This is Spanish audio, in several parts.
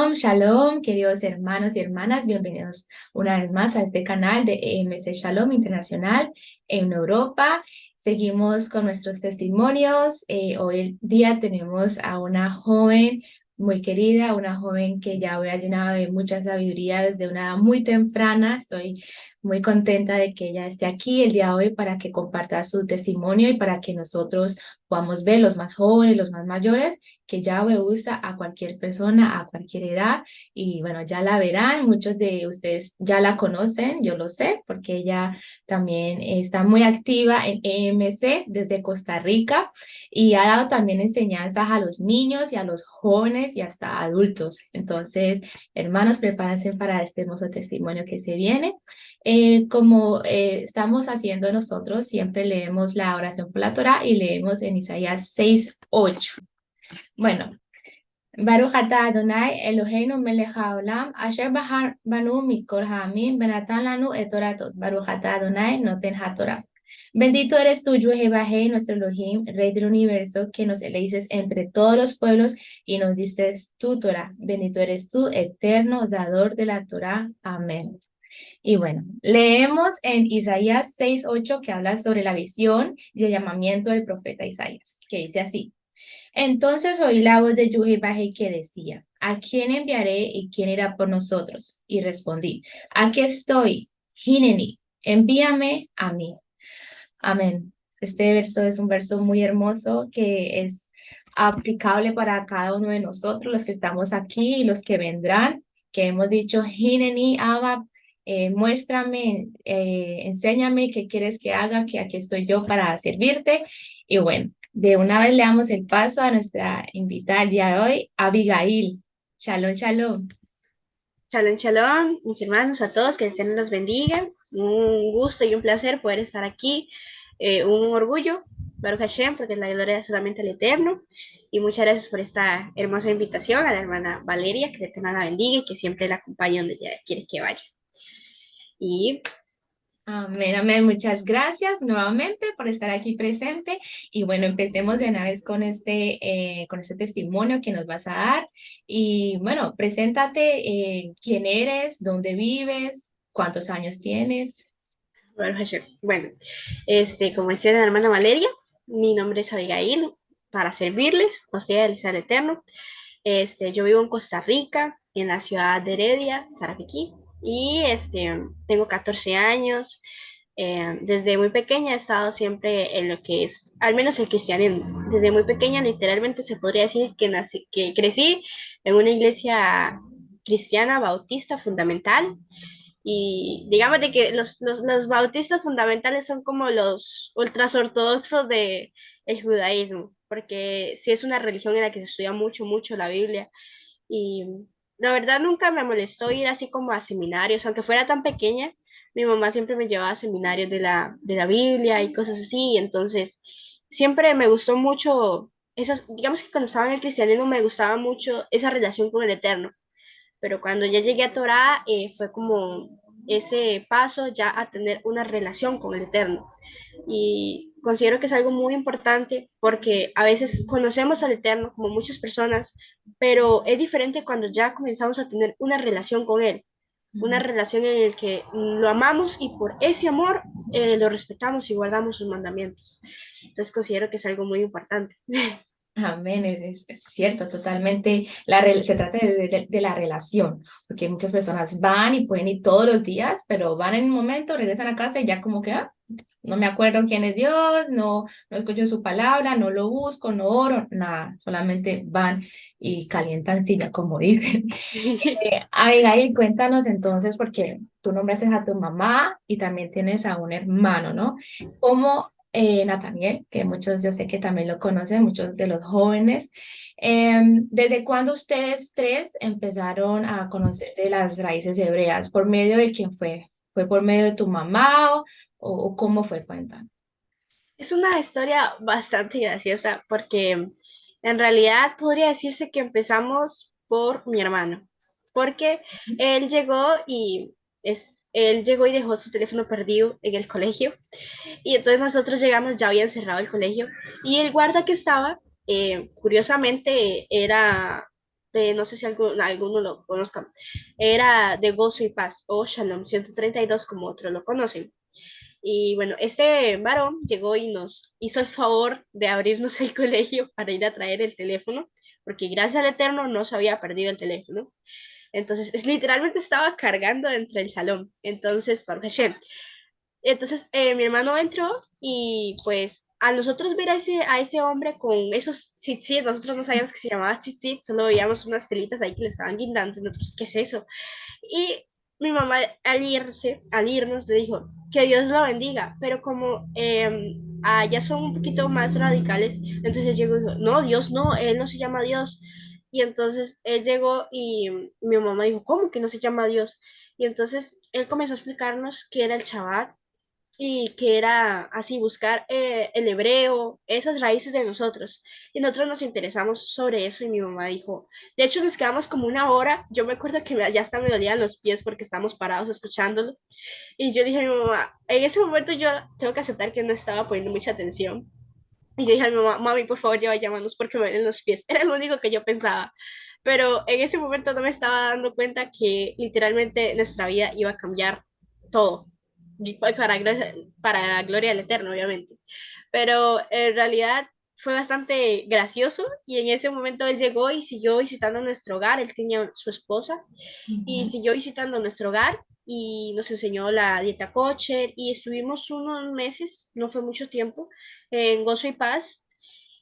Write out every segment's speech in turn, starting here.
Shalom, shalom, queridos hermanos y hermanas, bienvenidos una vez más a este canal de EMC Shalom Internacional en Europa. Seguimos con nuestros testimonios. Hoy el día tenemos a una joven muy querida, una joven que ya había llenado de mucha sabiduría desde una edad muy temprana. Estoy muy contenta de que ella esté aquí el día de hoy para que comparta su testimonio y para que nosotros podamos ver, los más jóvenes, los más mayores, que Yahweh usa a cualquier persona, a cualquier edad, y bueno, ya la verán, muchos de ustedes ya la conocen, yo lo sé, porque ella también está muy activa en EMC desde Costa Rica y ha dado también enseñanzas a los niños y a los jóvenes y hasta adultos. Entonces, hermanos, prepárense para este hermoso testimonio que se viene. Como estamos haciendo nosotros, siempre leemos la oración por la Torah y leemos en Isaías 6:8. Bueno, Baruch atah Adonai Eloheinu melech haolam asher bahar banu mikol ha'amim benatan lanu et toratot. Baruch atah Adonai noten haTorah. Bendito eres tú, Jehová, nuestro Elohim, Rey del universo, que nos elegiste entre todos los pueblos y nos diste tu Torah. Bendito eres tú, eterno dador de la Torah. Amén. Y bueno, leemos en Isaías 6:8 que habla sobre la visión y el llamamiento del profeta Isaías, que dice así. Entonces oí la voz de Yuhi que decía, ¿a quién enviaré y quién irá por nosotros? Y respondí, aquí estoy, Hineni, envíame a mí. Amén. Este verso es un verso muy hermoso que es aplicable para cada uno de nosotros, los que estamos aquí y los que vendrán, que hemos dicho, Hineni, Abba, muéstrame, enséñame qué quieres que haga, que aquí estoy yo para servirte. Y bueno, de una vez le damos el paso a nuestra invitada el día de hoy, Abigail. Shalom, shalom. Shalom, shalom, mis hermanos, a todos, que el Señor los bendiga. Un gusto y un placer poder estar aquí. Un orgullo, Baruch Hashem, porque la gloria es solamente al Eterno. Y muchas gracias por esta hermosa invitación a la hermana Valeria, que el Eterno la bendiga y que siempre la acompañe donde ella quiere que vaya. Y Amén, amén. Muchas gracias nuevamente por estar aquí presente. Y bueno, empecemos de una vez con este testimonio que nos vas a dar. Y bueno, preséntate, quién eres, dónde vives, cuántos años tienes. Baruch Hashem. Bueno, como decía la hermana Valeria, mi nombre es Abigail, para servirles, ustedes al Eterno. Yo vivo en Costa Rica, en la ciudad de Heredia, Sarapiquí, y tengo 14 años. Desde muy pequeña he estado siempre en lo que es, al menos el cristianismo. Desde muy pequeña, literalmente se podría decir que crecí en una iglesia cristiana bautista fundamental. Y digamos de que los bautistas fundamentales son como los ultras ortodoxos de el judaísmo, porque sí es una religión en la que se estudia mucho, mucho la Biblia. Y la verdad nunca me molestó ir así como a seminarios, aunque fuera tan pequeña, mi mamá siempre me llevaba a seminarios de la Biblia y cosas así, y entonces siempre me gustó mucho esas, digamos que cuando estaba en el cristianismo me gustaba mucho esa relación con el Eterno, pero cuando ya llegué a Torah fue como ese paso ya a tener una relación con el Eterno. Y considero que es algo muy importante porque a veces conocemos al Eterno como muchas personas, pero es diferente cuando ya comenzamos a tener una relación con Él, una relación en la que lo amamos y por ese amor lo respetamos y guardamos sus mandamientos. Entonces considero que es algo muy importante. Amén, es cierto, totalmente. Se trata de la relación, porque muchas personas van y pueden ir todos los días, pero van en un momento, regresan a casa y ya como que no me acuerdo quién es Dios, no escucho su palabra, no lo busco, no oro, nada, solamente van y calientan silla, como dicen. Abigail, cuéntanos entonces, porque tú nombraste a tu mamá y también tienes a un hermano, ¿no? ¿Cómo Nathaniel, que muchos yo sé que también lo conocen, muchos de los jóvenes, ¿desde cuándo ustedes tres empezaron a conocer de las raíces hebreas? ¿Por medio de quién fue? ¿Fue por medio de tu mamá o cómo fue? Cuéntanos. Es una historia bastante graciosa porque en realidad podría decirse que empezamos por mi hermano, porque él llegó él llegó y dejó su teléfono perdido en el colegio y entonces nosotros llegamos, ya habían cerrado el colegio y el guarda que estaba, curiosamente, era de, no sé si alguno lo conozcan, era de gozo y paz, o Shalom 132 como otros lo conocen. Y bueno, este varón llegó y nos hizo el favor de abrirnos el colegio para ir a traer el teléfono, porque gracias al Eterno no se había perdido el teléfono. Entonces, literalmente estaba cargando dentro del salón. Entonces, Baruch Hashem. Entonces, mi hermano entró y pues a nosotros ver a ese hombre con esos tzitzit, nosotros no sabíamos que se llamaba tzitzit, solo veíamos unas telitas ahí que le estaban guindando y nosotros, ¿qué es eso? Y mi mamá al irnos, le dijo, que Dios lo bendiga, pero como ya son un poquito más radicales, entonces llegó y dijo, no, Dios no, él no se llama Dios. Y entonces él llegó y mi mamá dijo, ¿cómo que no se llama Dios? Y entonces él comenzó a explicarnos qué era el Shabbat y que era así buscar el hebreo, esas raíces de nosotros. Y nosotros nos interesamos sobre eso y mi mamá dijo, de hecho nos quedamos como una hora, yo me acuerdo que ya hasta me dolían los pies porque estábamos parados escuchándolo. Y yo dije a mi mamá, en ese momento yo tengo que aceptar que no estaba poniendo mucha atención. Y yo dije a mi mamá, mami, por favor, lleva llámanos porque me duelen los pies. Era lo único que yo pensaba. Pero en ese momento no me estaba dando cuenta que literalmente nuestra vida iba a cambiar todo y para la gloria del Eterno, obviamente. Pero en realidad fue bastante gracioso y en ese momento él llegó y siguió visitando nuestro hogar, él tenía su esposa y Ujú. siguió visitando nuestro hogar y nos enseñó la dieta kosher y estuvimos unos meses, no fue mucho tiempo, en gozo y paz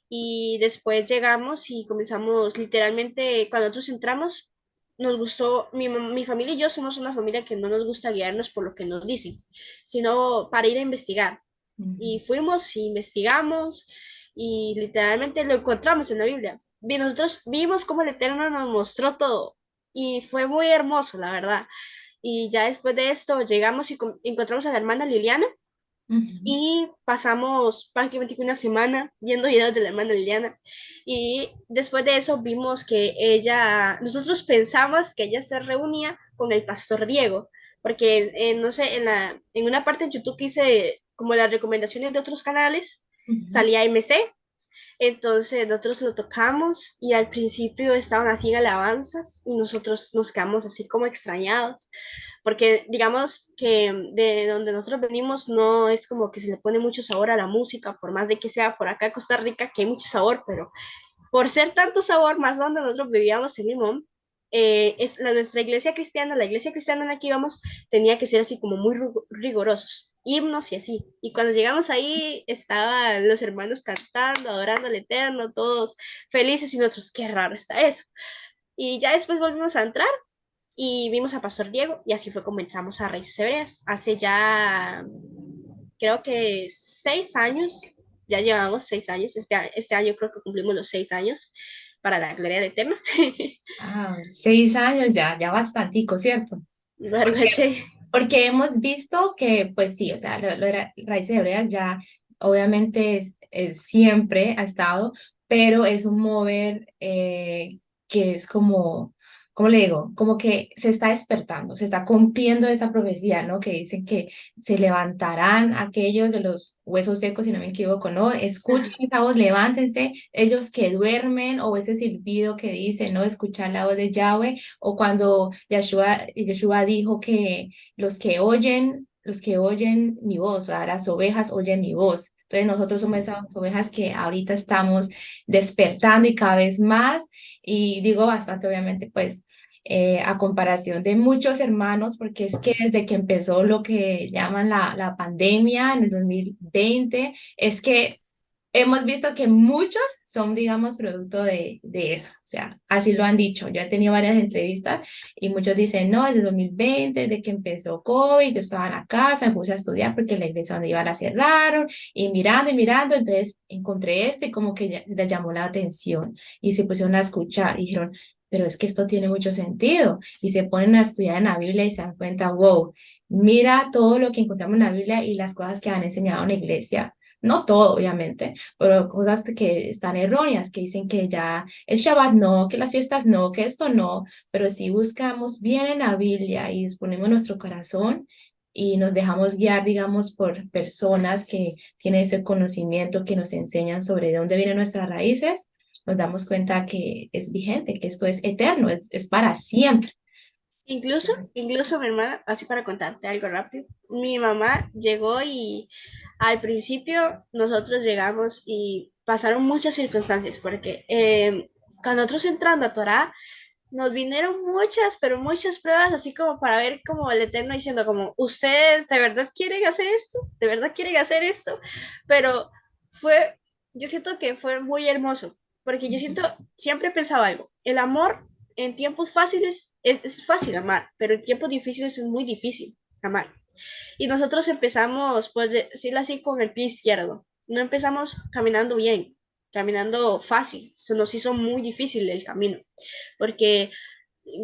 y después llegamos y comenzamos literalmente, cuando nosotros entramos, nos gustó, mi familia y yo somos una familia que no nos gusta guiarnos por lo que nos dicen, sino para ir a investigar. Ujú. Y fuimos y investigamos y literalmente lo encontramos en la Biblia. Y nosotros vimos cómo el Eterno nos mostró todo y fue muy hermoso, la verdad. Y ya después de esto llegamos y encontramos a la hermana Liliana Ujú. y pasamos prácticamente una semana viendo videos de la hermana Liliana y después de eso vimos que nosotros pensamos que ella se reunía con el pastor Diego, porque no sé, en una parte de YouTube que hice como las recomendaciones de otros canales, Ujú. salía MC, entonces nosotros lo tocamos y al principio estaban así en alabanzas y nosotros nos quedamos así como extrañados, porque digamos que de donde nosotros venimos no es como que se le pone mucho sabor a la música, por más de que sea por acá en Costa Rica, que hay mucho sabor, pero por ser tanto sabor, más donde nosotros vivíamos en Limón, nuestra iglesia cristiana, la iglesia cristiana en la que íbamos, tenía que ser así como muy rigurosos, himnos y así. Y cuando llegamos ahí, estaban los hermanos cantando, adorando al Eterno, todos felices y nosotros, qué raro está eso. Y ya después volvimos a entrar y vimos a Pastor Diego y así fue como entramos a Raíces Hebreas. Hace ya, creo que 6 años, ya llevamos 6 años, este año creo que cumplimos los 6 años para la gloria del Eterno. Ah, 6 años ya, ya bastantico, ¿cierto? Porque, Barbache. porque hemos visto que, pues sí, o sea, lo de raíces hebreas ya obviamente siempre ha estado, pero es un mover que es como, ¿cómo le digo? Como que se está despertando, se está cumpliendo esa profecía, ¿no? Que dicen que se levantarán aquellos de los huesos secos, si no me equivoco, ¿no? Escuchen Ajá. esa voz, levántense, ellos que duermen, o ese silbido que dice, ¿no? Escuchar la voz de Yahweh, o cuando Yeshua dijo que los que oyen mi voz, o sea, las ovejas oyen mi voz. Entonces nosotros somos esas ovejas que ahorita estamos despertando y cada vez más, y digo bastante, obviamente, pues a comparación de muchos hermanos, porque es que desde que empezó lo que llaman la pandemia en el 2020, es que hemos visto que muchos son, digamos, producto de eso. O sea, así lo han dicho. Yo he tenido varias entrevistas y muchos dicen, no, desde 2020, desde que empezó COVID, yo estaba en la casa, me puse a estudiar porque la iglesia donde iba la cerraron y mirando, entonces encontré esto y como que les llamó la atención y se pusieron a escuchar y dijeron, pero es que esto tiene mucho sentido y se ponen a estudiar en la Biblia y se dan cuenta, wow, mira todo lo que encontramos en la Biblia y las cosas que han enseñado en la iglesia. No todo, obviamente, pero cosas que están erróneas, que dicen que ya el Shabbat no, que las fiestas no, que esto no, pero si buscamos bien en la Biblia y disponemos nuestro corazón y nos dejamos guiar, digamos, por personas que tienen ese conocimiento, que nos enseñan sobre de dónde vienen nuestras raíces, nos damos cuenta que es vigente, que esto es eterno, es para siempre. Incluso mi hermana, así para contarte algo rápido, mi mamá llegó y al principio nosotros llegamos y pasaron muchas circunstancias, porque cuando nosotros entrando a Torá, nos vinieron muchas, pero muchas pruebas, así como para ver como el Eterno diciendo como, ustedes de verdad quieren hacer esto, de verdad quieren hacer esto, pero fue, yo siento que fue muy hermoso, porque yo siento, siempre he pensado algo, el amor en tiempos fáciles es fácil amar, pero en tiempos difíciles es muy difícil amar. Y nosotros empezamos, pues decirlo así, con el pie izquierdo. No empezamos caminando bien, caminando fácil. Se nos hizo muy difícil el camino, porque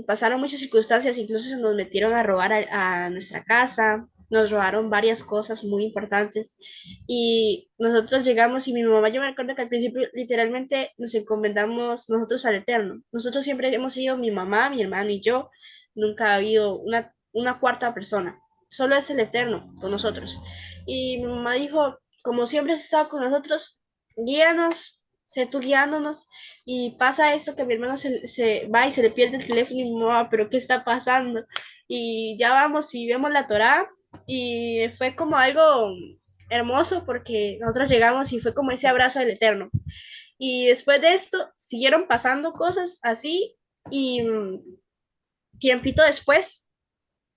pasaron muchas circunstancias, incluso se nos metieron a robar a nuestra casa, nos robaron varias cosas muy importantes y nosotros llegamos y mi mamá, yo me recuerdo que al principio literalmente nos encomendamos nosotros al Eterno. Nosotros siempre hemos sido mi mamá, mi hermano y yo, nunca ha habido una cuarta persona, solo es el Eterno con nosotros. Y mi mamá dijo, como siempre has estado con nosotros, guíanos, sé tú guiándonos y pasa esto que mi hermano se va y se le pierde el teléfono y mi mamá, pero ¿qué está pasando? Y ya vamos y vemos la Torá y fue como algo hermoso porque nosotros llegamos y fue como ese abrazo del Eterno. Y después de esto siguieron pasando cosas así y tiempito después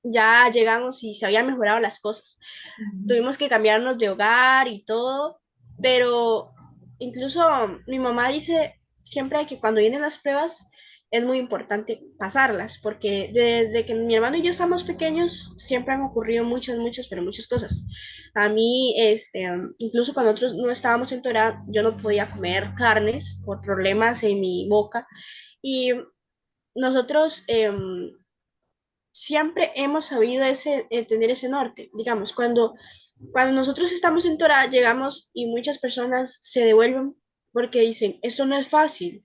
ya llegamos y se habían mejorado las cosas. Ujú. Tuvimos que cambiarnos de hogar y todo, pero incluso mi mamá dice siempre que cuando vienen las pruebas es muy importante pasarlas, porque desde que mi hermano y yo estamos pequeños siempre han ocurrido pero muchas cosas. A mí, incluso cuando nosotros no estábamos en Torah, yo no podía comer carnes por problemas en mi boca y nosotros siempre hemos sabido tener ese norte. Digamos, cuando nosotros estamos en Torah, llegamos y muchas personas se devuelven porque dicen, esto no es fácil.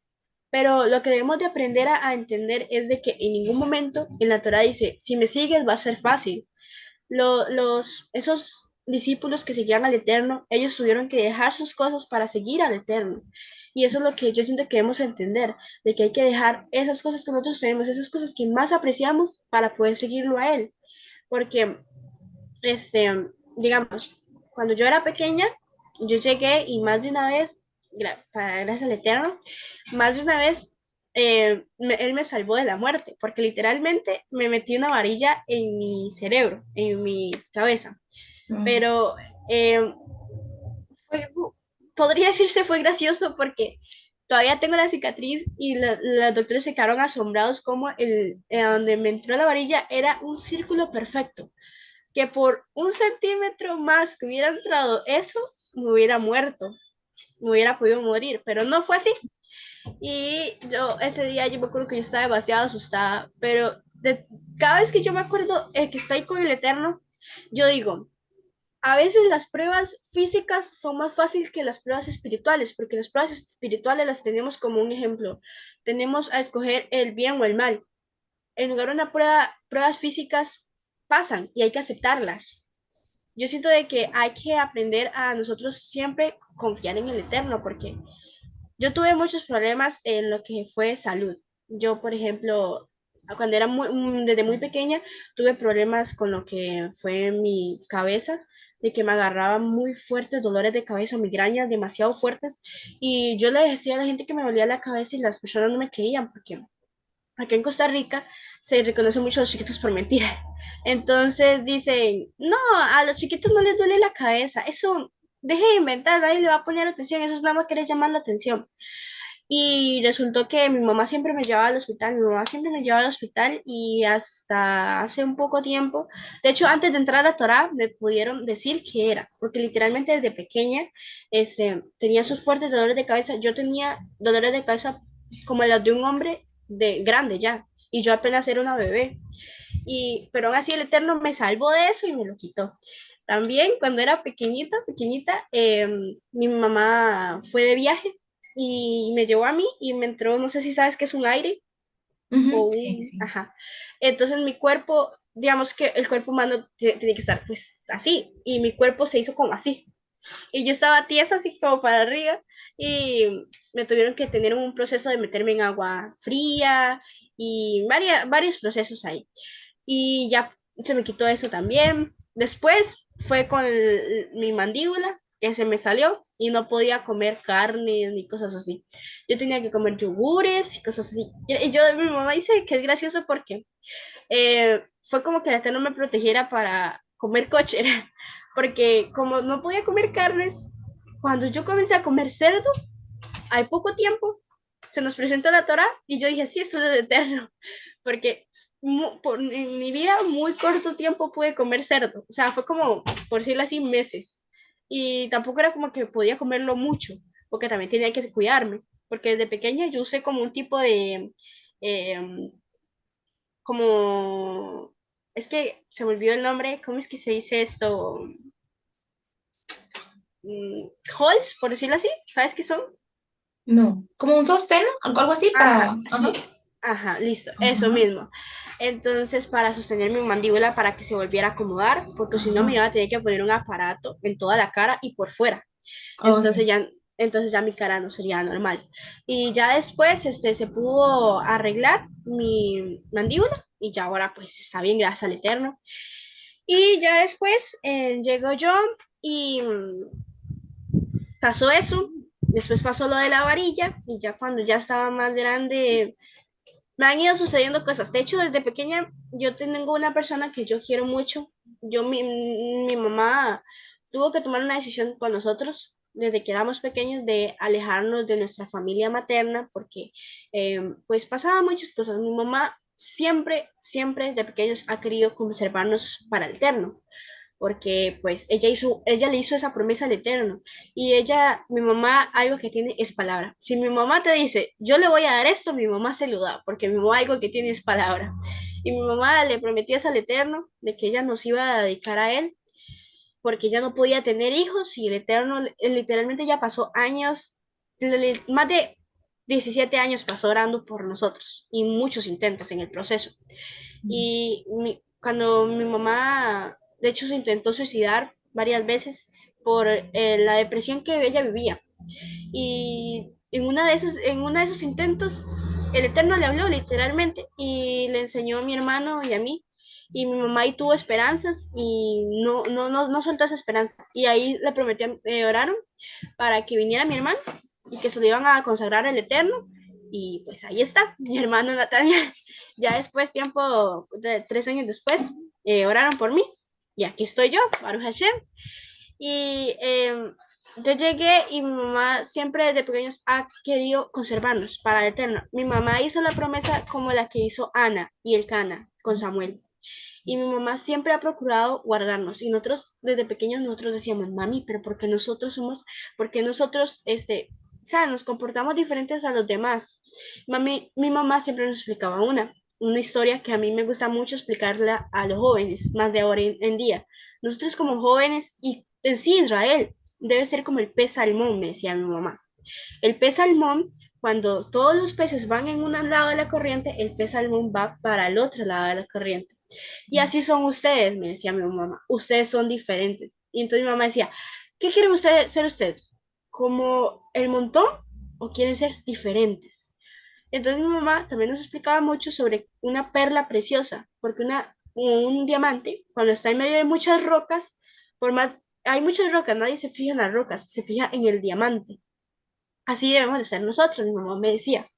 Pero lo que debemos de aprender a entender es de que en ningún momento en la Torah dice, si me sigues va a ser fácil. Esos discípulos que seguían al Eterno, ellos tuvieron que dejar sus cosas para seguir al Eterno. Y eso es lo que yo siento que debemos entender, de que hay que dejar esas cosas que nosotros tenemos, esas cosas que más apreciamos para poder seguirlo a Él. Porque, digamos, cuando yo era pequeña, yo llegué y más de una vez, gracias al Eterno, más de una vez él me salvó de la muerte, porque literalmente me metí una varilla en mi cerebro, en mi cabeza. Wow. Pero eh, fue, podría decirse fue gracioso porque todavía tengo la cicatriz y los doctores se quedaron asombrados como donde me entró la varilla era un círculo perfecto, que por un centímetro más que hubiera entrado eso, me hubiera muerto, me hubiera podido morir, pero no fue así. Y yo ese día yo me acuerdo que yo estaba demasiado asustada, pero cada vez que yo me acuerdo que estoy con el Eterno, yo digo, a veces las pruebas físicas son más fáciles que las pruebas espirituales, porque las pruebas espirituales las tenemos como un ejemplo. Tenemos a escoger el bien o el mal. En lugar de una prueba, pruebas físicas pasan y hay que aceptarlas. Yo siento de que hay que aprender a nosotros siempre confiar en el Eterno, porque yo tuve muchos problemas en lo que fue salud. Yo, por ejemplo, cuando era desde muy pequeña, tuve problemas con lo que fue mi cabeza, de que me agarraban muy fuertes dolores de cabeza, migrañas demasiado fuertes. Y yo le decía a la gente que me dolía la cabeza y las personas no me creían, porque acá en Costa Rica se reconoce mucho a los chiquitos por mentira. Entonces dicen, no, a los chiquitos no les duele la cabeza, eso deje de inventar, nadie le va a poner atención, eso es nada más querer llamar la atención. Y resultó que mi mamá siempre me llevaba al hospital, mi mamá siempre me llevaba al hospital y hasta hace un poco tiempo, de hecho antes de entrar a Torah me pudieron decir qué era, porque literalmente desde pequeña tenía sus fuertes dolores de cabeza, yo tenía dolores de cabeza como las de un hombre de grande ya, y yo apenas era una bebé, pero aún así el Eterno me salvó de eso y me lo quitó. También cuando era pequeñita, mi mamá fue de viaje y me llevó a mí y me entró, no sé si sabes qué es un aire Ujú. o Sí, un, sí. ajá. Entonces mi cuerpo, digamos que el cuerpo humano tiene que estar pues así y mi cuerpo se hizo como así. Y yo estaba tiesa así como para arriba y me tuvieron que tener un proceso de meterme en agua fría y varios procesos ahí. Y ya se me quitó eso también. Después fue con mi mandíbula que se me salió y no podía comer carne ni cosas así. Yo tenía que comer yogures y cosas así. Mi mamá dice que es gracioso porque fue como que la teta no me protegiera para comer kosher, porque como no podía comer carnes, cuando yo comencé a comer cerdo, hay poco tiempo, se nos presentó la Torah y yo dije, sí, esto es eterno, porque en mi vida muy corto tiempo pude comer cerdo, o sea, fue como, por decirlo así, meses, y tampoco era como que podía comerlo mucho, porque también tenía que cuidarme, porque desde pequeña yo usé como un tipo de, eh, como, es que se me olvidó el nombre, ¿cómo es que se dice esto? Halls, por decirlo así, ¿sabes qué son? No, como un sostén, algo así Ajá, para... sí. Ajá. Ajá, listo, eso Ajá. mismo. Entonces, para sostener mi mandíbula para que se volviera a acomodar, porque si no me Ajá. iba a tener que poner un aparato en toda la cara y por fuera. Oh, sí. Entonces ya mi cara no sería normal. Y ya después se pudo arreglar mi mandíbula y ya ahora pues está bien, gracias al Eterno. Y ya después llego yo y pasó eso. Después pasó lo de la varilla y ya cuando ya estaba más grande me han ido sucediendo cosas. De hecho, desde pequeña yo tengo una persona que yo quiero mucho. Mi mamá tuvo que tomar una decisión con nosotros desde que éramos pequeños de alejarnos de nuestra familia materna porque pues pasaban muchas cosas. Mi mamá siempre, siempre de pequeños ha querido conservarnos para el eterno porque pues ella le hizo esa promesa al Eterno y mi mamá, algo que tiene es palabra. Si mi mamá te dice, yo le voy a dar esto, mi mamá se lo da, porque mi mamá algo que tiene es palabra. Y mi mamá le prometió eso al Eterno de que ella nos iba a dedicar a él, porque ella no podía tener hijos y el Eterno literalmente ya pasó años, más de 17 años pasó orando por nosotros y muchos intentos en el proceso. Cuando mi mamá, de hecho, se intentó suicidar varias veces por la depresión que ella vivía. Y en uno de esos intentos, el Eterno le habló literalmente y le enseñó a mi hermano y a mí. Y mi mamá ahí tuvo esperanzas y no soltó esa esperanza. Y ahí le prometían, oraron para que viniera mi hermano y que se lo iban a consagrar al Eterno. Y pues ahí está, mi hermano Natania. Ya después, tiempo, 3 años después, oraron por mí. Y aquí estoy yo, Baruch Hashem. Y yo llegué y mi mamá siempre desde pequeños ha querido conservarnos para el eterno. Mi mamá hizo la promesa como la que hizo Ana y el Cana con Samuel. Y mi mamá siempre ha procurado guardarnos. Y nosotros desde pequeños nosotros decíamos, mami, pero porque nosotros, o sea, nos comportamos diferentes a los demás. Mi mamá siempre nos explicaba una historia que a mí me gusta mucho explicarla a los jóvenes, más de ahora en día. Nosotros como jóvenes y en sí Israel debe ser como el pez salmón, me decía mi mamá. El pez salmón, cuando todos los peces van en un lado de la corriente, el pez salmón va para el otro lado de la corriente. Y así son ustedes, me decía mi mamá. Ustedes son diferentes. Y entonces mi mamá decía, ¿qué quieren ustedes ser ustedes? ¿Como el montón o quieren ser diferentes? Entonces mi mamá también nos explicaba mucho sobre una perla preciosa, porque un diamante, cuando está en medio de muchas rocas, por más, hay muchas rocas, nadie se fija en las rocas, se fija en el diamante. Así debemos de ser nosotros, mi mamá me decía.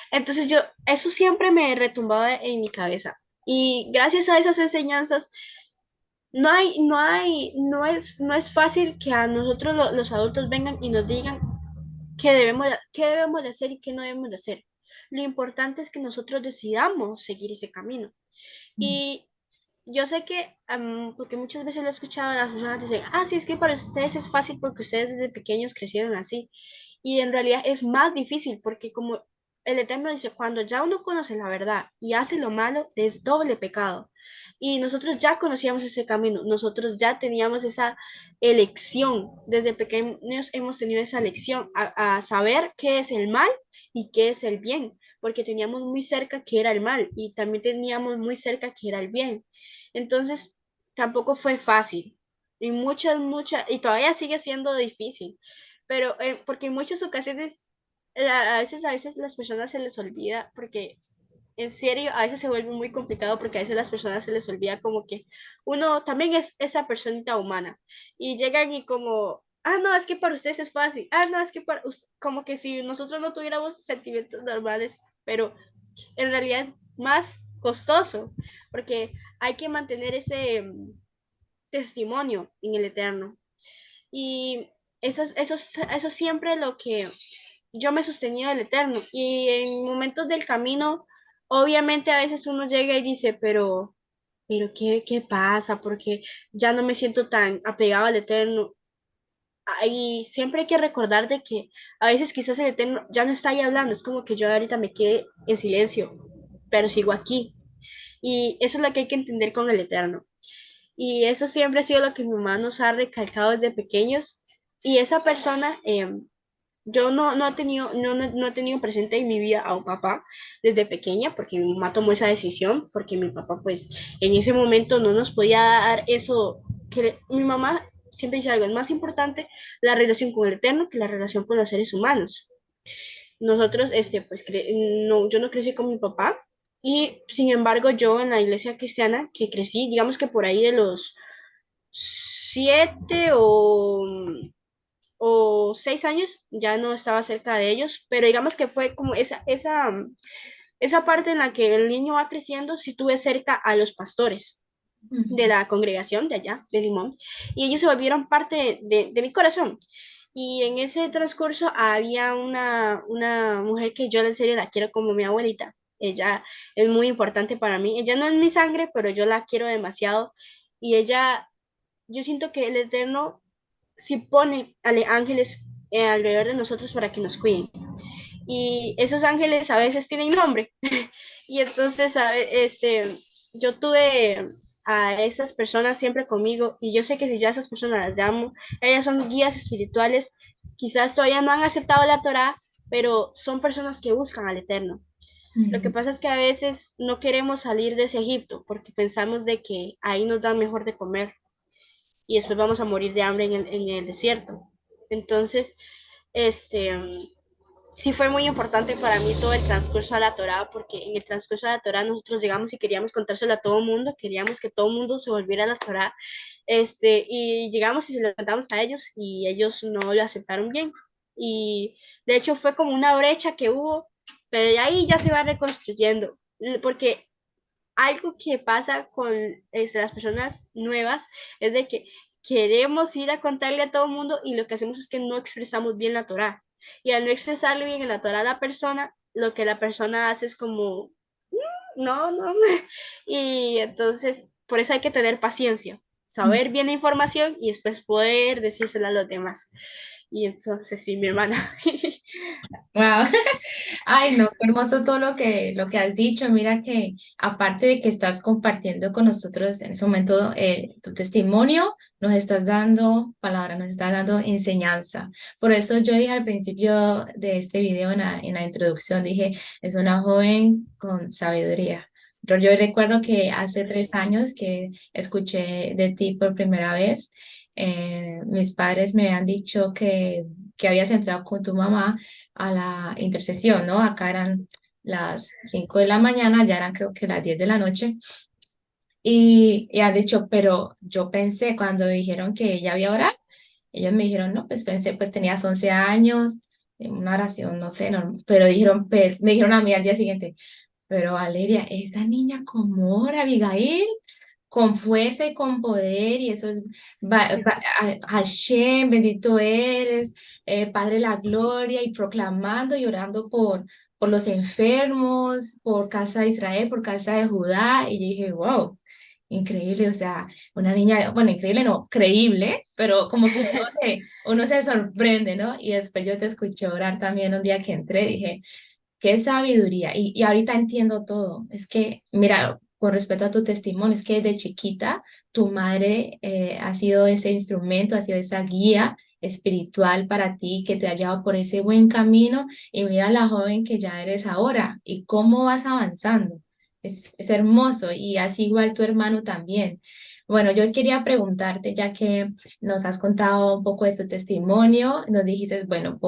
Entonces eso siempre me retumbaba en mi cabeza. Y gracias a esas enseñanzas, no es fácil que a nosotros los adultos vengan y nos digan qué debemos de hacer y qué no debemos de hacer. Lo importante es que nosotros decidamos seguir ese camino. Y yo sé que, porque muchas veces lo he escuchado, las personas dicen, ah, sí, es que para ustedes es fácil porque ustedes desde pequeños crecieron así. Y en realidad es más difícil porque como el Eterno dice, cuando ya uno conoce la verdad y hace lo malo, es doble pecado. Y nosotros ya conocíamos ese camino, nosotros ya teníamos esa elección. Desde pequeños hemos tenido esa elección a saber qué es el mal y qué es el bien, porque teníamos muy cerca que era el mal y también teníamos muy cerca que era el bien. Entonces, tampoco fue fácil. Y y todavía sigue siendo difícil, pero porque en muchas ocasiones a veces las personas se les olvida porque en serio, a veces se vuelve muy complicado porque a veces las personas se les olvida como que uno también es esa personita humana y llegan y como, ah, no, es que para ustedes es fácil, ah, no, es que como que si nosotros no tuviéramos sentimientos normales, pero en realidad es más costoso porque hay que mantener ese testimonio en el eterno. Y eso es siempre lo que yo me he sostenido del Eterno. Y en momentos del camino, obviamente a veces uno llega y dice, pero ¿qué pasa? Porque ya no me siento tan apegado al Eterno. Y siempre hay que recordar de que a veces quizás el Eterno ya no está ahí hablando, es como que yo ahorita me quedé en silencio, pero sigo aquí. Y eso es lo que hay que entender con el Eterno. Y eso siempre ha sido lo que mi mamá nos ha recalcado desde pequeños. Y esa persona, yo no he tenido, no he tenido presente en mi vida a un papá desde pequeña, porque mi mamá tomó esa decisión, porque mi papá, pues, en ese momento no nos podía dar eso, que mi mamá siempre dice algo, es más importante la relación con el Eterno que la relación con los seres humanos. Nosotros, pues, no, yo no crecí con mi papá, y sin embargo, yo en la iglesia cristiana que crecí, digamos que por ahí de los 7 o 6 años, ya no estaba cerca de ellos, pero digamos que fue como esa parte en la que el niño va creciendo, si tuve cerca a los pastores de Ujú. la congregación de allá, de Limón, y ellos se volvieron parte de mi corazón. Y en ese transcurso había una mujer que yo en serio la quiero como mi abuelita. Ella es muy importante para mí. Ella no es mi sangre, pero yo la quiero demasiado. Y ella, yo siento que el Eterno sí pone ángeles alrededor de nosotros para que nos cuiden. Y esos ángeles a veces tienen nombre. Y entonces, yo tuve a esas personas siempre conmigo y yo sé que si yo a esas personas las llamo, ellas son guías espirituales, quizás todavía no han aceptado la Torá, pero son personas que buscan al Eterno. Lo que Ujú. pasa es que a veces no queremos salir de ese Egipto porque pensamos de que ahí nos dan mejor de comer y después vamos a morir de hambre en el desierto. Entonces, este, sí fue muy importante para mí todo el transcurso de la Torá, porque en el transcurso de la Torá nosotros llegamos y queríamos contárselo a todo el mundo, queríamos que todo el mundo se volviera a la Torá, y llegamos y se lo contamos a ellos y ellos no lo aceptaron bien. Y de hecho fue como una brecha que hubo, pero de ahí ya se va reconstruyendo, porque algo que pasa con las personas nuevas es de que queremos ir a contarle a todo el mundo y lo que hacemos es que no expresamos bien la Torah. Y al no expresarle bien en la Torah a la persona, lo que la persona hace es como, no, no. Y entonces, por eso hay que tener paciencia, saber bien la información y después poder decírsela a los demás. Y entonces, sí, mi hermana. Wow. Ay, no, qué hermoso todo lo que has dicho. Mira que aparte de que estás compartiendo con nosotros en ese momento tu testimonio, nos estás dando palabra, nos estás dando enseñanza. Por eso yo dije al principio de este video, en la introducción, dije, es una joven con sabiduría. Pero yo recuerdo que hace 3 años que escuché de ti por primera vez, mis padres me han dicho que habías entrado con tu mamá a la intercesión, ¿no? Acá eran las 5 de la mañana, ya eran creo que las 10 de la noche. Y han dicho, pero yo pensé cuando dijeron que ella había orar, ellos me dijeron, no, pues pensé, pues tenías 11 años, en una oración, no sé, pero dijeron, me dijeron a mí al día siguiente, pero Valeria, esa niña como ora, Abigail, con fuerza y con poder, y eso es, Sí, Hashem, bendito eres, Padre de la gloria, y proclamando y orando por los enfermos, por casa de Israel, por casa de Judá, y yo dije, wow, increíble, o sea, una niña, bueno, increíble no, creíble, pero como que uno se sorprende, ¿no? Y después yo te escuché orar también un día que entré, dije, qué sabiduría. Y ahorita entiendo todo. Es que, mira, con respecto a tu testimonio, es que desde chiquita tu madre ha sido ese instrumento, ha sido esa guía espiritual para ti que te ha llevado por ese buen camino. Y mira la joven que ya eres ahora y cómo vas avanzando. Es hermoso y así igual tu hermano también. Bueno, yo quería preguntarte, ya que nos has contado un poco de tu testimonio, nos dijiste, bueno,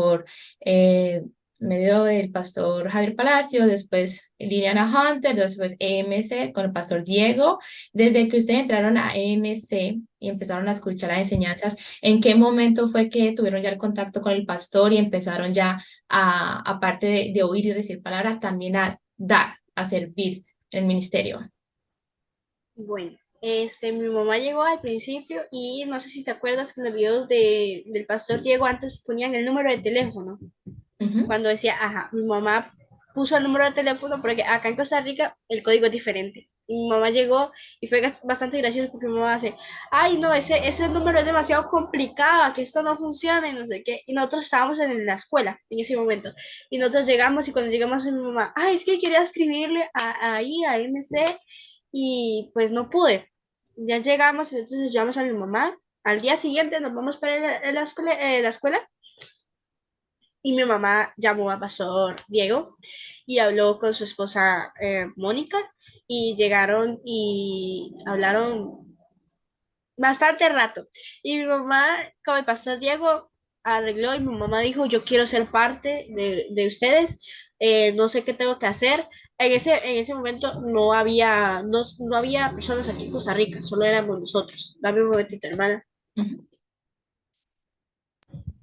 medio del pastor Javier Palacio, después Liliana Hunter, después EMC con el pastor Diego. Desde que ustedes entraron a EMC y empezaron a escuchar las enseñanzas, ¿en qué momento fue que tuvieron ya el contacto con el pastor y empezaron ya a, aparte de oír y recibir palabras, también a dar, a servir en el ministerio? Bueno, mi mamá llegó al principio y no sé si te acuerdas que en los videos del pastor Diego antes ponían el número de teléfono. Ujú. Cuando decía, ajá, mi mamá puso el número de teléfono porque acá en Costa Rica el código es diferente. Y mi mamá llegó y fue bastante gracioso porque mi mamá dice, ay, no, ese número es demasiado complicado, que esto no funciona y no sé qué. Y nosotros estábamos en la escuela en ese momento. Y nosotros llegamos y cuando llegamos a mi mamá, ay, es que quería escribirle ahí a MC y pues no pude. Ya llegamos, entonces llamamos a mi mamá. Al día siguiente nos vamos para la escuela y mi mamá llamó a Pastor Diego y habló con su esposa Mónica y llegaron y hablaron bastante rato. Y mi mamá, con el Pastor Diego, arregló y mi mamá dijo, yo quiero ser parte de ustedes, no sé qué tengo que hacer. En ese momento no había personas aquí en Costa Rica, solo éramos nosotros. Dame un momentito, hermana. Ujú.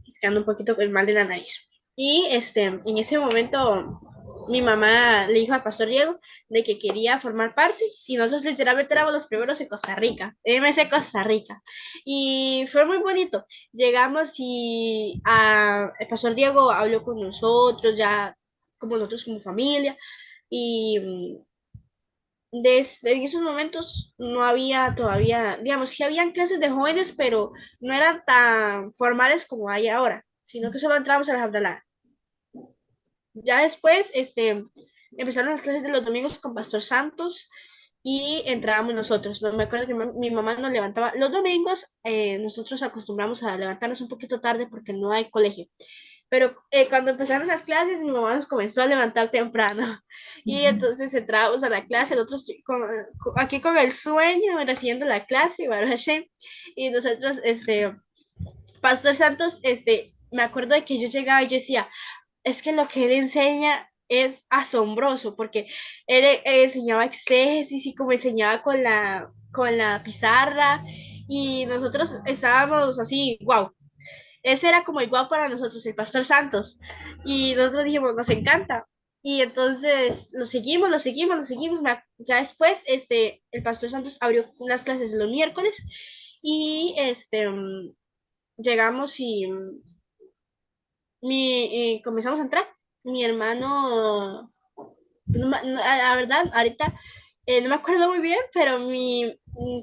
Es que ando un poquito mal de la nariz. Y en ese momento mi mamá le dijo al pastor Diego de que quería formar parte y nosotros literalmente éramos los primeros en Costa Rica, MC Costa Rica. Y fue muy bonito. Llegamos y el pastor Diego habló con nosotros, ya como nosotros como familia. Y desde en esos momentos no había todavía, digamos, que habían clases de jóvenes, pero no eran tan formales como hay ahora, sino que solo entrábamos a la Abdalá. Ya después, empezaron las clases de los domingos con Pastor Santos y entrábamos nosotros. No, me acuerdo que mi mamá nos levantaba los domingos, nosotros acostumbramos a levantarnos un poquito tarde porque no hay colegio. Pero cuando empezaron las clases, mi mamá nos comenzó a levantar temprano. Y entonces entrábamos a la clase, nosotros aquí con el sueño, recibiendo la clase, Baruch Hashem, y nosotros, Pastor Santos, me acuerdo de que yo llegaba y yo decía, es que lo que él enseña es asombroso, porque él enseñaba exégesis y como enseñaba con la pizarra, y nosotros estábamos así, wow. Ese era como el guau para nosotros, el Pastor Santos. Y nosotros dijimos, nos encanta. Y entonces lo seguimos, lo seguimos, lo seguimos. Ya después, el Pastor Santos abrió unas clases los miércoles y llegamos y comenzamos a entrar. Mi hermano, la verdad, ahorita no me acuerdo muy bien, pero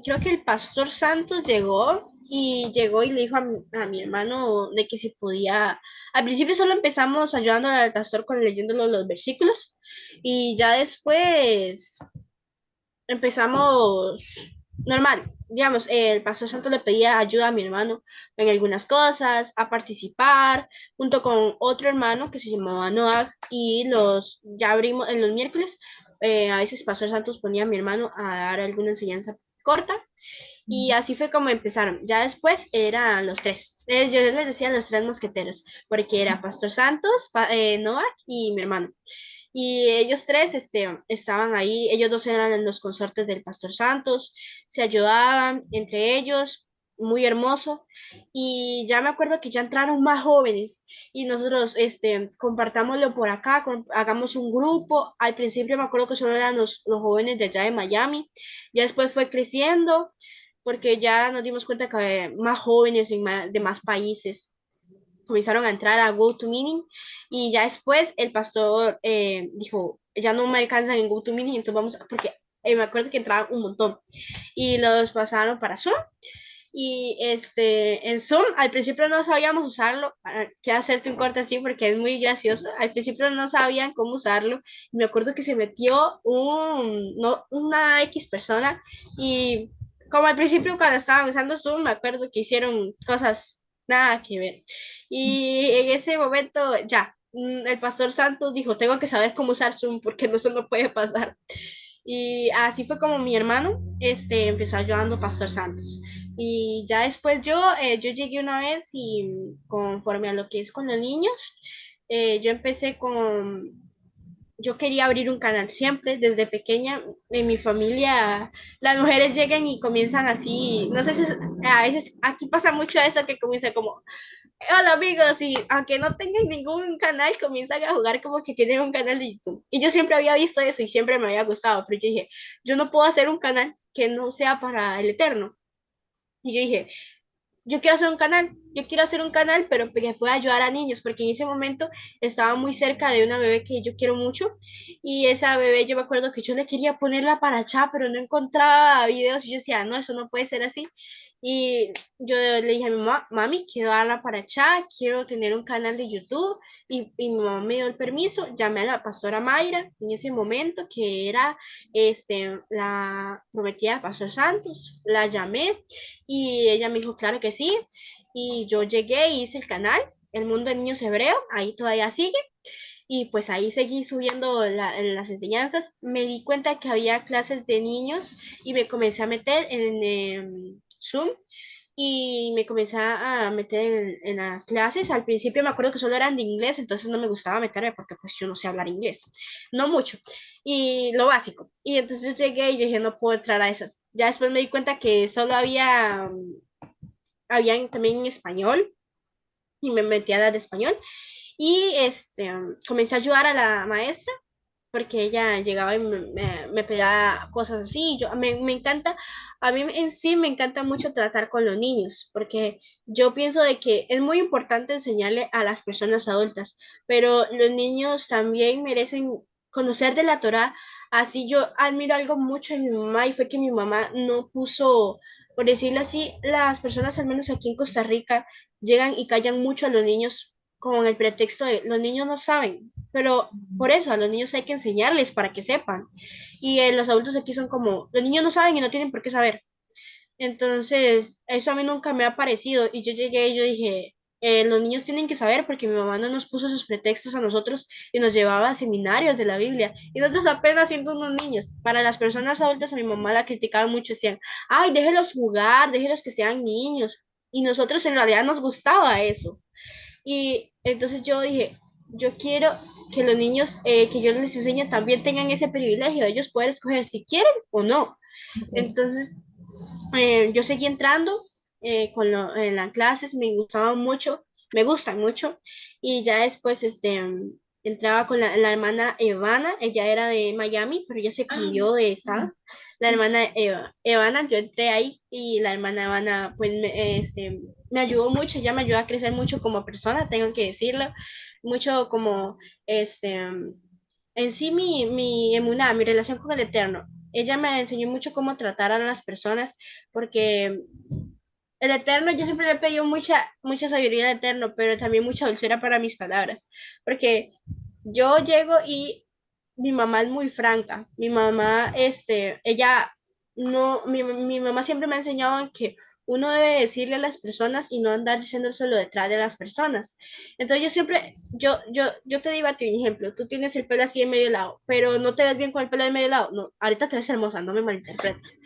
creo que el pastor Santos llegó y le dijo a mi hermano de que si podía. Al principio solo empezamos ayudando al pastor con leyendo los versículos y ya después empezamos normal. Digamos, el pastor Santos le pedía ayuda a mi hermano en algunas cosas, a participar, junto con otro hermano que se llamaba Noah, y ya abrimos en los miércoles, a veces pastor Santos ponía a mi hermano a dar alguna enseñanza corta, y así fue como empezaron. Ya después eran los tres. Yo les decía los tres mosqueteros, porque era Pastor Santos, Noah y mi hermano. Y ellos tres estaban ahí, ellos dos eran los consortes del Pastor Santos, se ayudaban entre ellos, muy hermoso. Y ya me acuerdo que ya entraron más jóvenes y nosotros compartámoslo por acá, hagamos un grupo. Al principio me acuerdo que solo eran los jóvenes de allá de Miami, ya después fue creciendo porque ya nos dimos cuenta que más jóvenes de más países comenzaron a entrar a GoToMeeting y ya después el pastor dijo, ya no me alcanzan en GoToMeeting, entonces porque me acuerdo que entraban un montón y los pasaron para Zoom. Y en Zoom al principio no sabíamos usarlo. Quiero hacerte un corte así porque es muy gracioso. Al principio no sabían cómo usarlo. Me acuerdo que se metió no, una X persona y como al principio cuando estaban usando Zoom, me acuerdo que hicieron cosas nada que ver. Y en ese momento ya, el pastor Santos dijo, tengo que saber cómo usar Zoom porque no, eso no puede pasar. Y así fue como mi hermano empezó ayudando a Pastor Santos. Y ya después yo llegué una vez y conforme a lo que es con los niños, Yo empecé yo quería abrir un canal siempre, desde pequeña, en mi familia, las mujeres llegan y comienzan así, no sé si a veces aquí pasa mucho eso que comienza como, hola amigos, y aunque no tengan ningún canal, comienzan a jugar como que tienen un canal de YouTube. Y yo siempre había visto eso y siempre me había gustado, pero yo dije, yo no puedo hacer un canal que no sea para el Eterno. Y yo dije, yo quiero hacer un canal, pero que pueda ayudar a niños, porque en ese momento estaba muy cerca de una bebé que yo quiero mucho, y esa bebé yo me acuerdo que yo le quería ponerla para allá, pero no encontraba videos, y yo decía, no, eso no puede ser así, y yo le dije a mi mamá, mami, quiero darla para allá, quiero tener un canal de YouTube, y mi mamá me dio el permiso, llamé a la pastora Mayra en ese momento, que era la prometida de Pastor Santos, la llamé, y ella me dijo, claro que sí. Y yo llegué y hice el canal, El Mundo de Niños Hebreo, ahí todavía sigue. Y pues ahí seguí subiendo las enseñanzas. Me di cuenta que había clases de niños y me comencé a meter en Zoom y me comencé a meter en las clases. Al principio me acuerdo que solo eran de inglés, entonces no me gustaba meterme porque pues yo no sé hablar inglés, no mucho, y lo básico. Y entonces yo llegué y yo dije, no puedo entrar a esas. Ya después me di cuenta que solo había también en español y me metí a las de español. Y comencé a ayudar a la maestra porque ella llegaba y me pedía cosas así. Me encanta, a mí en sí me encanta mucho tratar con los niños, porque yo pienso de que es muy importante enseñarle a las personas adultas, pero los niños también merecen conocer de la Torá. Así yo admiro algo mucho en mi mamá y fue que mi mamá no puso, por decirlo así, las personas, al menos aquí en Costa Rica, llegan y callan mucho a los niños con el pretexto de los niños no saben, pero por eso a los niños hay que enseñarles para que sepan. Y los adultos aquí son como, los niños no saben y no tienen por qué saber. Entonces, eso a mí nunca me ha parecido. Y yo llegué y yo dije, los niños tienen que saber porque mi mamá no nos puso sus pretextos a nosotros y nos llevaba a seminarios de la Biblia. Y nosotros apenas siendo unos niños. Para las personas adultas, a mi mamá la criticaba mucho. Decían, ay, déjelos jugar, déjelos que sean niños. Y nosotros en realidad nos gustaba eso. Y entonces yo dije, yo quiero que los niños que yo les enseñe también tengan ese privilegio de ellos poder escoger si quieren o no. Sí. Entonces, yo seguí entrando en las clases, me gustaban mucho, me gustan mucho, y ya después entraba con la hermana Evana, ella era de Miami, pero ella se Ah, cambió de sí. estado. La hermana Evana, yo entré ahí y la hermana Evana pues me ayudó mucho, ella me ayudó a crecer mucho como persona, tengo que decirlo, mucho como este, en sí mi emuná, mi relación con el Eterno. Ella me enseñó mucho cómo tratar a las personas, porque el Eterno, yo siempre le he pedido mucha sabiduría al Eterno, pero también mucha dulzura para mis palabras, porque yo llego y mi mamá es muy franca. Mi mamá, ella no, mi mamá siempre me ha enseñado en que uno debe decirle a las personas y no andar diciéndoselo detrás de las personas. Entonces yo siempre, yo te digo a ti un ejemplo, tú tienes el pelo así de medio lado, pero no te ves bien con el pelo de medio lado. No, ahorita te ves hermosa, no me malinterpretes.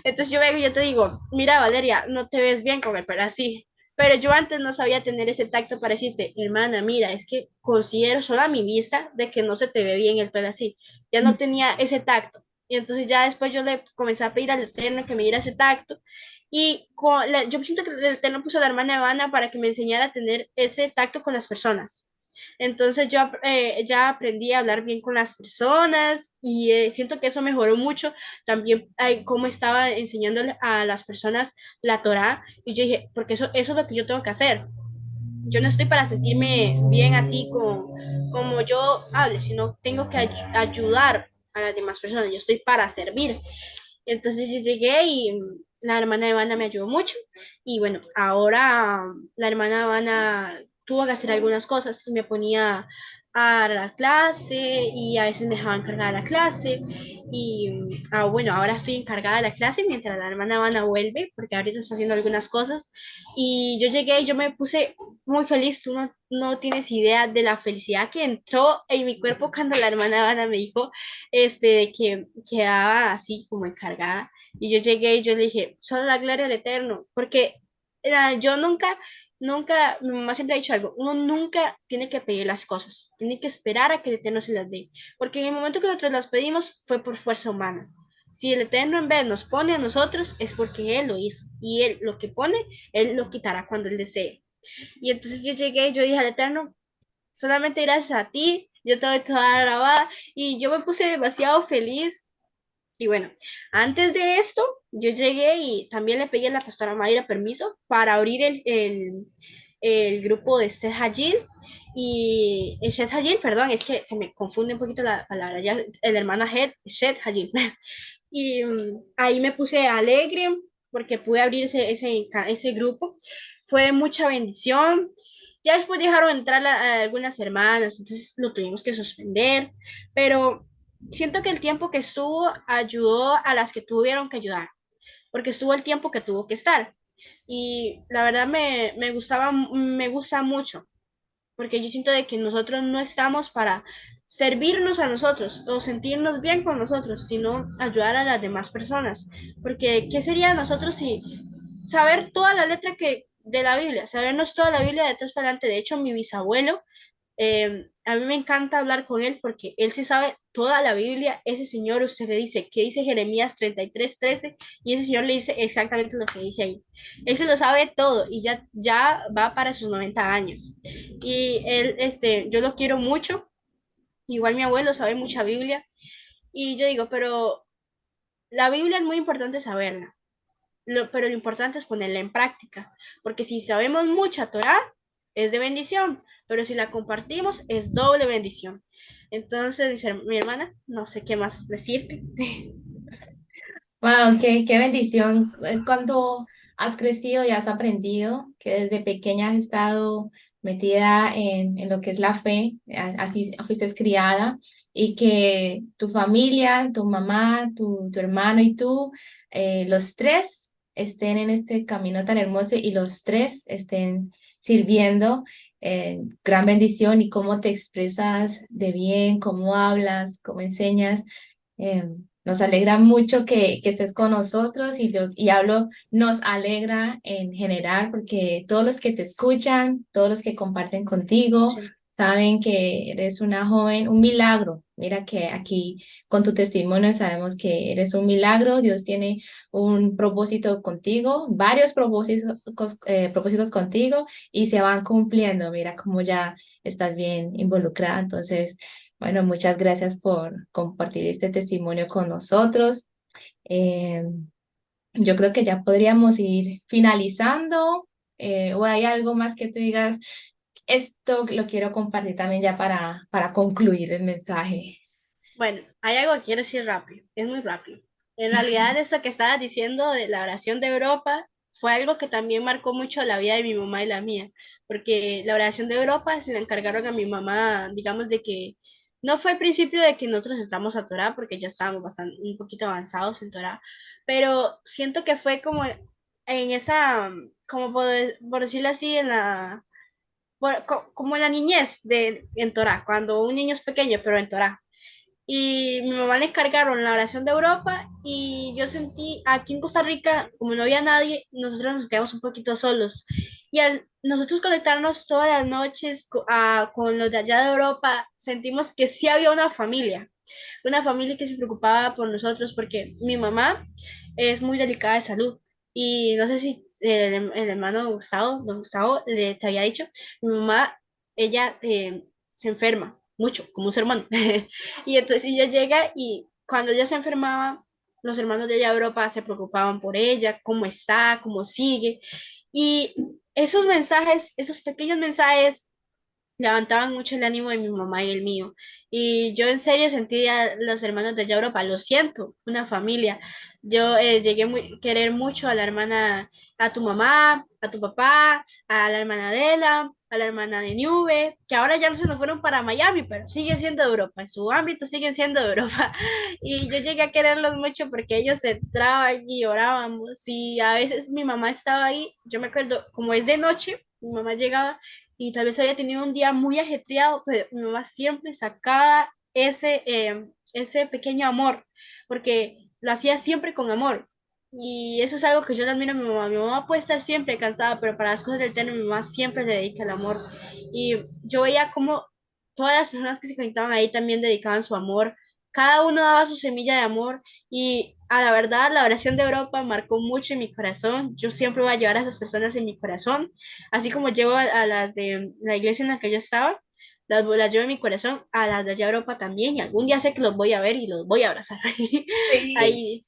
Entonces yo vengo y yo te digo, mira Valeria, no te ves bien con el pelo así. Pero yo antes no sabía tener ese tacto para decirte, hermana, mira, es que considero solo a mi vista de que no se te ve bien el pelo así. Ya no tenía ese tacto. Y entonces ya después yo le comencé a pedir al Eterno que me diera ese tacto. Y yo siento que el Eterno puso a la hermana Ivana para que me enseñara a tener ese tacto con las personas. Entonces yo ya aprendí a hablar bien con las personas y siento que eso mejoró mucho también cómo estaba enseñándole a las personas la Torá. Y yo dije, porque eso es lo que yo tengo que hacer. Yo no estoy para sentirme bien así como yo hable, sino tengo que ayudar a las demás personas. Yo estoy para servir. Entonces yo llegué y la hermana Ivana me ayudó mucho. Y bueno, ahora la hermana Ivana tuvo que hacer algunas cosas y me ponía a dar la clase y a veces me dejaba encargada de la clase. Y bueno, ahora estoy encargada de la clase mientras la hermana Ivana vuelve, porque ahorita está haciendo algunas cosas. Y yo llegué y yo me puse muy feliz. Tú no tienes idea de la felicidad que entró en mi cuerpo cuando la hermana Ivana me dijo de que quedaba así como encargada. Y yo llegué y yo le dije, solo la gloria al Eterno, porque yo nunca nunca, mi mamá siempre ha dicho algo, uno nunca tiene que pedir las cosas, tiene que esperar a que el Eterno se las dé, porque en el momento que nosotros las pedimos fue por fuerza humana. Si el Eterno en vez nos pone a nosotros, es porque Él lo hizo, y Él lo que pone, Él lo quitará cuando Él desee. Y entonces yo llegué y yo dije al Eterno, solamente gracias a ti, yo te doy toda la alabada, y yo me puse demasiado feliz. Y bueno, antes de esto, yo llegué y también le pedí a la pastora Mayra permiso para abrir el grupo de Seth Hagil. Y el Seth Hagil, perdón, es que se me confunde un poquito la palabra, ya el hermano Seth Hagil. Y ahí me puse alegre porque pude abrir ese grupo. Fue de mucha bendición. Ya después dejaron entrar a algunas hermanas, entonces lo tuvimos que suspender, pero siento que el tiempo que estuvo ayudó a las que tuvieron que ayudar, porque estuvo el tiempo que tuvo que estar. Y la verdad me gusta mucho, porque yo siento de que nosotros no estamos para servirnos a nosotros o sentirnos bien con nosotros, sino ayudar a las demás personas. Porque, ¿qué sería de nosotros si saber toda la letra de la Biblia, sabernos toda la Biblia de atrás para adelante? De hecho, mi bisabuelo, a mí me encanta hablar con él porque él se sabe toda la Biblia. Ese señor, usted le dice, ¿qué dice Jeremías 33:13? Y ese señor le dice exactamente lo que dice ahí. Él se lo sabe todo y ya va para sus 90 años. Y él, yo lo quiero mucho. Igual mi abuelo sabe mucha Biblia. Y yo digo, pero la Biblia es muy importante saberla. Pero lo importante es ponerla en práctica, porque si sabemos mucha Torah, es de bendición, pero si la compartimos, es doble bendición. Entonces, mi hermana, no sé qué más decirte. Wow, qué bendición. Cuando has crecido y has aprendido que desde pequeña has estado metida en lo que es la fe, así fuiste criada, y que tu familia, tu mamá, tu hermano y tú, los tres estén en este camino tan hermoso y los tres estén sirviendo, gran bendición y cómo te expresas de bien, cómo hablas, cómo enseñas. Nos alegra mucho que estés con nosotros y hablo, nos alegra en general porque todos los que te escuchan, todos los que comparten contigo, Sí. saben que eres una joven, un milagro. Mira que aquí con tu testimonio sabemos que eres un milagro. Dios tiene un propósito contigo, varios propósitos contigo y se van cumpliendo. Mira cómo ya estás bien involucrada. Entonces, bueno, muchas gracias por compartir este testimonio con nosotros. Eh, yo creo que ya podríamos ir finalizando, o hay algo más que te digas, esto lo quiero compartir también ya para concluir el mensaje. Bueno, hay algo que quiero decir rápido, es muy rápido. En realidad, eso que estabas diciendo de la oración de Europa fue algo que también marcó mucho la vida de mi mamá y la mía, porque la oración de Europa se la encargaron a mi mamá, digamos, de que no fue al principio de que nosotros entramos a Torah, porque ya estábamos bastante, un poquito avanzados en Torah, pero siento que fue como en esa, como por decirlo así, como en la niñez en Torah, cuando un niño es pequeño, pero en Torah. Y mi mamá le encargaron la oración de Europa y yo sentí, aquí en Costa Rica, como no había nadie, nosotros nos quedamos un poquito solos. Y al nosotros conectarnos todas las noches con los de allá de Europa, sentimos que sí había una familia que se preocupaba por nosotros porque mi mamá es muy delicada de salud. Y no sé si el hermano Gustavo, don Gustavo, te había dicho, mi mamá, ella se enferma mucho, como un ser humano. Y entonces ella llega y cuando ella se enfermaba, los hermanos de ella de Europa se preocupaban por ella, cómo está, cómo sigue. Y esos mensajes, esos pequeños mensajes levantaban mucho el ánimo de mi mamá y el mío. Y yo en serio sentí a los hermanos de Europa, lo siento, una familia. Yo llegué a querer mucho a la hermana, a tu mamá, a tu papá, a la hermana Adela, a la hermana de Niube, que ahora ya no se nos fueron para Miami, pero siguen siendo de Europa, en su ámbito siguen siendo de Europa. Y yo llegué a quererlos mucho porque ellos entraban y orábamos. Y a veces mi mamá estaba ahí, yo me acuerdo, como es de noche, mi mamá llegaba y tal vez había tenido un día muy ajetreado, pero mi mamá siempre sacaba ese pequeño amor, porque lo hacía siempre con amor. Y eso es algo que yo le admiro a mi mamá. Mi mamá puede estar siempre cansada, pero para las cosas del Eterno mi mamá siempre le dedica el amor. Y yo veía como todas las personas que se conectaban ahí también dedicaban su amor. Cada uno daba su semilla de amor. Y a la verdad, la oración de Europa marcó mucho en mi corazón. Yo siempre voy a llevar a esas personas en mi corazón. Así como llevo a las de la iglesia en la que yo estaba, las llevo en mi corazón, a las de allá de Europa también. Y algún día sé que los voy a ver y los voy a abrazar ahí. Sí. Ahí.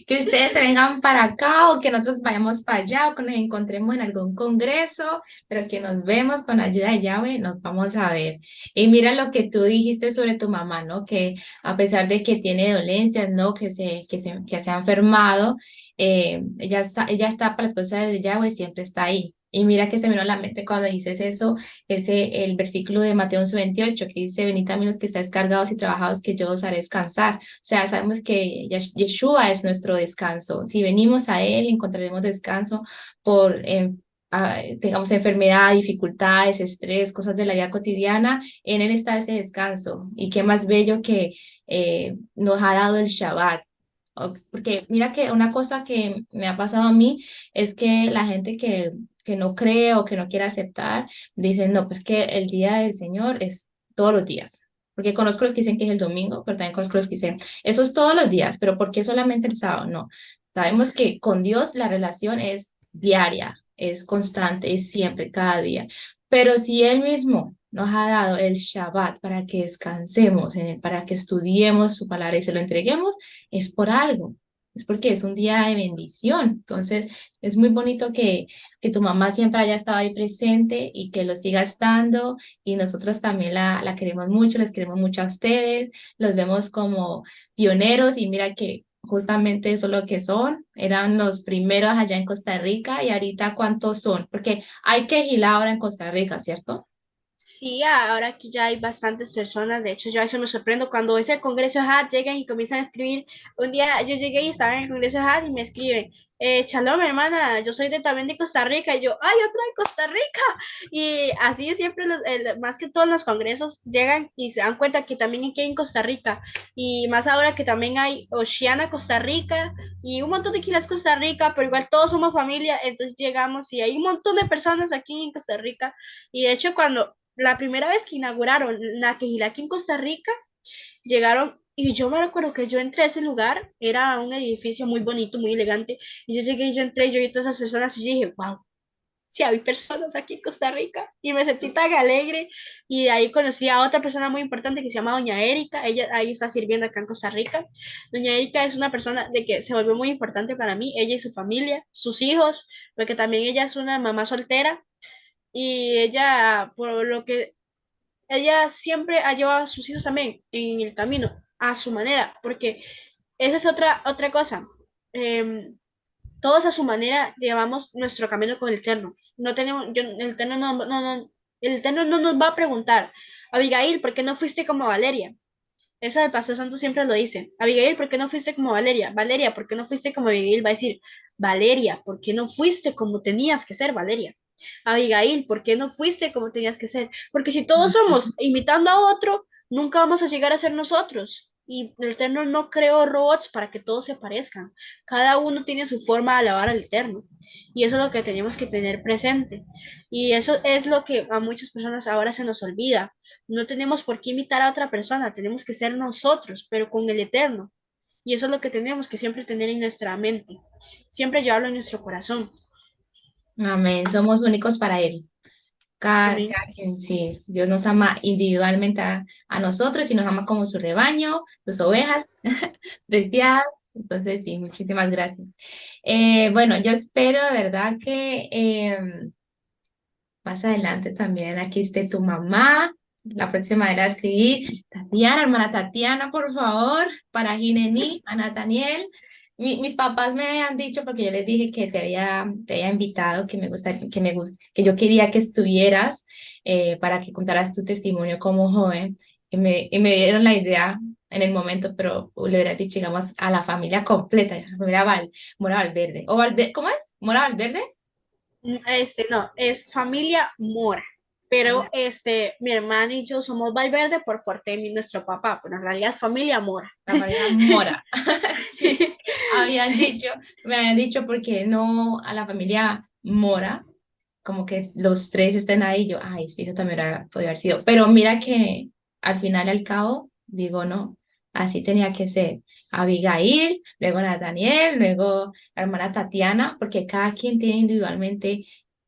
Que ustedes se vengan para acá o que nosotros vayamos para allá o que nos encontremos en algún congreso, pero que nos vemos con ayuda de Yahweh, nos vamos a ver. Y mira lo que tú dijiste sobre tu mamá, ¿no? Que a pesar de que tiene dolencias, ¿no? Que se ha enfermado, ella está para las cosas de Yahweh, siempre está ahí. Y mira que se me vino a la mente cuando dices eso, el versículo de Mateo 11:28, que dice, venid a mí los que estáis cargados y trabajados, que yo os haré descansar. O sea, sabemos que Yeshua es nuestro descanso. Si venimos a Él, encontraremos descanso por, digamos, enfermedad, dificultades, estrés, cosas de la vida cotidiana. En Él está ese descanso. Y qué más bello que nos ha dado el Shabbat. Porque mira que una cosa que me ha pasado a mí es que la gente que no cree o que no quiere aceptar, dicen, no, pues que el día del Señor es todos los días. Porque conozco los que dicen que es el domingo, pero también conozco los que dicen, eso es todos los días, pero ¿por qué solamente el sábado? No. Sabemos que con Dios la relación es diaria, es constante, es siempre, cada día. Pero si Él mismo nos ha dado el Shabbat para que descansemos en Él, para que estudiemos su palabra y se lo entreguemos, es por algo. Es porque es un día de bendición. Entonces, es muy bonito que tu mamá siempre haya estado ahí presente y que lo siga estando y nosotros también la queremos mucho, les queremos mucho a ustedes, los vemos como pioneros y mira que justamente eso es lo que son, eran los primeros allá en Costa Rica y ahorita cuántos son, porque hay que girar ahora en Costa Rica, ¿cierto? Sí, ahora aquí ya hay bastantes personas. De hecho, yo a veces me sorprendo cuando ese Congreso de HAT llegan y comienzan a escribir. Un día yo llegué y estaba en el Congreso de HAT y me escriben, Shalom, hermana, yo soy también de Costa Rica. Y yo, ¡ay, otra de Costa Rica! Y así siempre, más que todos los congresos llegan y se dan cuenta que también aquí en Costa Rica. Y más ahora que también hay Oceana, Costa Rica y un montón de quilas Costa Rica, pero igual todos somos familia. Entonces llegamos y hay un montón de personas aquí en Costa Rica. Y de hecho, cuando la primera vez que inauguraron la aquí en Costa Rica, llegaron y yo me recuerdo que yo entré a ese lugar, era un edificio muy bonito, muy elegante, y yo llegué y yo entré, yo vi todas esas personas y yo dije, wow, sí, hay personas aquí en Costa Rica, y me sentí tan alegre, y de ahí conocí a otra persona muy importante que se llama Doña Erika, ella ahí está sirviendo acá en Costa Rica. Doña Erika es una persona de que se volvió muy importante para mí, ella y su familia, sus hijos, porque también ella es una mamá soltera, y ella, por lo que ella siempre ha llevado a sus hijos también en el camino, a su manera, porque esa es otra cosa. Em, Todos a su manera llevamos nuestro camino con el Eterno. No tenemos, el Eterno el Eterno no nos va a preguntar, Abigail, ¿por qué no fuiste como Valeria? Eso el Pastor Santo siempre lo dice. Abigail, ¿por qué no fuiste como Valeria? Valeria, ¿por qué no fuiste como Abigail? Va a decir, Valeria, ¿por qué no fuiste como tenías que ser, Valeria? Abigail, ¿por qué no fuiste como tenías que ser? Porque si todos somos imitando a otro, nunca vamos a llegar a ser nosotros. Y el Eterno no creó robots para que todos se parezcan. Cada uno tiene su forma de alabar al Eterno. Y eso es lo que tenemos que tener presente. Y eso es lo que a muchas personas ahora se nos olvida. No tenemos por qué imitar a otra persona, tenemos que ser nosotros, pero con el Eterno. Y eso es lo que tenemos que siempre tener en nuestra mente, siempre llevarlo en nuestro corazón. Amén, somos únicos para Él. Amén. Cada quien, sí, Dios nos ama individualmente a nosotros y nos ama como su rebaño, sus ovejas preciadas. Entonces, sí, muchísimas gracias. Bueno, yo espero de verdad que más adelante también aquí esté tu mamá. La próxima era escribir Tatiana, hermana Tatiana, por favor, para Ginení, a Nathaniel. Mis papás me han dicho, porque yo les dije que te había invitado, que me gusta, que yo quería que estuvieras para que contaras tu testimonio como joven. Y me dieron la idea en el momento, pero le hubiera dicho, digamos, a la familia completa, la familia Mora Valverde. ¿O ¿cómo es? ¿Mora Valverde? No, es familia Mora. pero mi hermano y yo somos Valverde por parte de nuestro papá, pero en realidad es familia Mora. La familia Mora. Sí, Sí. me habían dicho por qué no a la familia Mora, como que los tres estén ahí. Yo, ay, sí, eso también podría haber sido. Pero mira que al final y al cabo, digo, no, así tenía que ser. Abigail, luego Nathaniel, luego la hermana Tatiana, porque cada quien tiene individualmente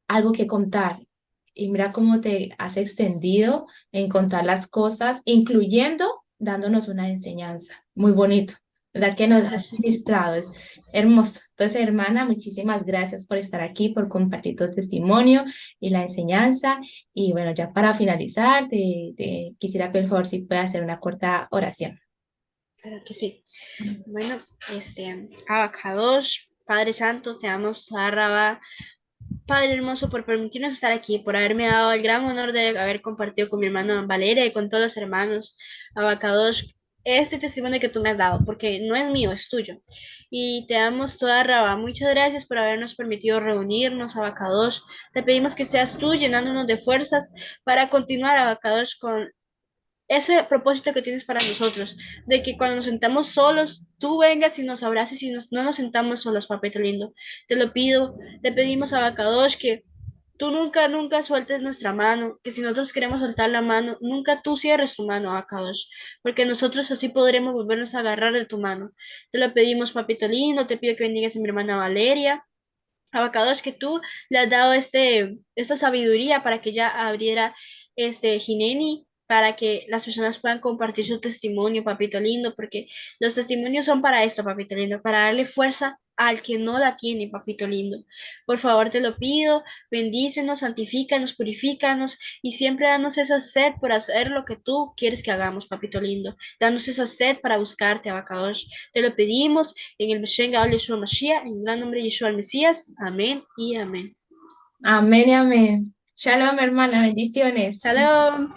algo que contar. Y mira cómo te has extendido en contar las cosas, incluyendo dándonos una enseñanza. Muy bonito, ¿verdad? Que nos has Gracias. ministrado, es hermoso. Entonces, hermana, muchísimas gracias por estar aquí, por compartir tu testimonio y la enseñanza. Y bueno, ya para finalizar, te quisiera pedir por favor si puedes hacer una corta oración. Claro que sí. Bueno, Abacados, Padre Santo, te damos toda Rabá, Padre hermoso, por permitirnos estar aquí, por haberme dado el gran honor de haber compartido con mi hermano Valeria y con todos los hermanos. Abacados, este testimonio que tú me has dado, porque no es mío, es tuyo. Y te damos toda Rabá. Muchas gracias por habernos permitido reunirnos, Abacados. Te pedimos que seas tú llenándonos de fuerzas para continuar, Abacados, con ese propósito que tienes para nosotros, de que cuando nos sentamos solos, tú vengas y nos abraces y no nos sentamos solos, papito lindo. Te lo pido, te pedimos a Bacadosh que tú nunca, nunca sueltes nuestra mano, que si nosotros queremos soltar la mano, nunca tú cierres tu mano, Bacadosh, porque nosotros así podremos volvernos a agarrar de tu mano. Te lo pedimos, papito lindo, te pido que bendigas a mi hermana Valeria. Abacados, que tú le has dado esta sabiduría para que ella abriera este Jineni, para que las personas puedan compartir su testimonio, papito lindo, porque los testimonios son para esto, papito lindo, para darle fuerza al que no la tiene, papito lindo. Por favor, te lo pido, bendícenos, santifícanos, purifícanos y siempre danos esa sed por hacer lo que tú quieres que hagamos, papito lindo. Danos esa sed para buscarte, Abacados. Te lo pedimos en el Meshen Gadol Yeshua Mashiach, en el gran nombre de Yeshua el Mesías. Amén y amén. Amén y amén. Shalom, hermana, bendiciones. Shalom.